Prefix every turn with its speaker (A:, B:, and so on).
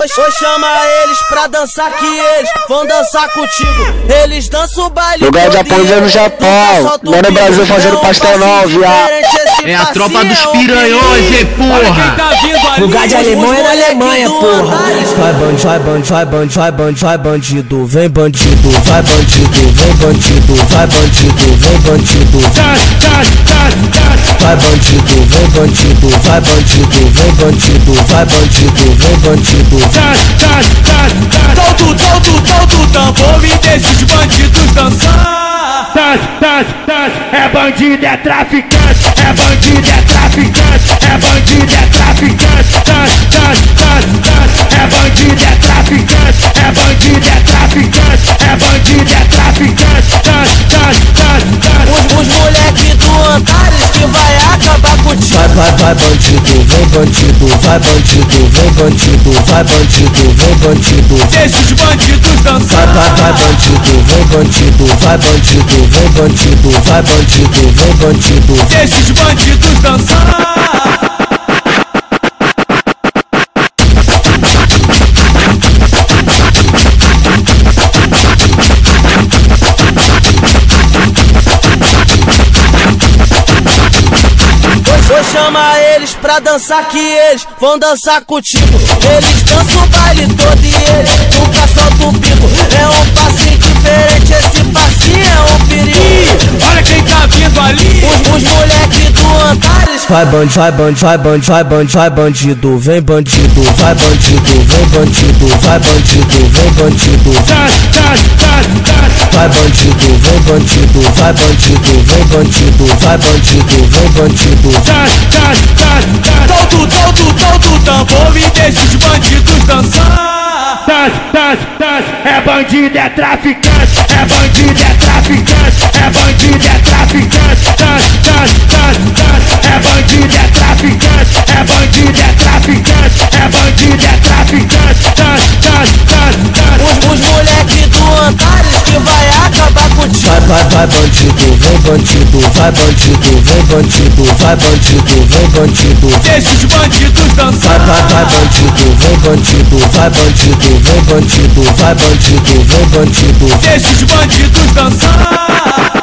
A: Ou chama eles pra dançar que eles vão dançar contigo. Eles dançam o baile
B: lugar de apoio no Japão, não é no Brasil fazendo pastel não, viado.
C: É a tropa dos piranhões, hein, porra.
D: Lugar de alemão é na Alemanha, porra. Vai bandido, vai bandido, vai bandido, vai bandido, vem bandido, vai bandido, vem bandido, vai bandido, vem bandido. Vai bandido, vem bandido, vai bandido, vem bandido, vai bandido, vem bandido.
E: Solta o tambor e deixa os bandidos dançar.
C: É bandido, é traficante, é bandido, é traficante, é bandido, é traficante. É bandido, é traficante, é bandido, é traficante, é bandido, é traficante.
A: Os moleque do Antares que vai acabar contigo.
D: Vai bandido, vem bandido, vai bandido, vem bandido, vai bandido, vem bandido.
E: Deixa os bandidos dançar.
D: Vai bandido, vem bandido, vai bandido, vem bandido, vai bandido, vem bandido.
E: Deixa os bandidos dançar.
A: Ou chama eles pra dançar que eles vão dançar contigo. Eles dançam o baile todo e eles nunca soltam o pico. É um passinho diferente, esse passinho é um perigo.
E: Olha quem tá vindo ali.
A: Os moleque do Antares.
D: Vai bandido, vai bandido, vai bandido, vai bandido, vai bandido, vem bandido, vai bandido, vem bandido, vai bandido, vem bandido. Vai bandido, vem bandido, vai bandido, vem bandido, vai bandido, vem bandido.
E: Solta o tambor e deixa os bandidos dançar.
C: É bandido, é traficante, é bandido, é traficante, é bandido, é traficante. É bandido, é traficante, é bandido, é traficante, é bandido, é traficante.
A: Os moleque do Antares que vai acabar contigo.
D: Vai bandido, vem bandido, vai bandido, vem bandido, vai bandido, vem bandido.
E: Deixa os bandidos dançar.
D: Vai bandido, vem bandido, vai bandido, vem bandido, vai bandido, vem bandido.
E: Deixa os bandidos dançar.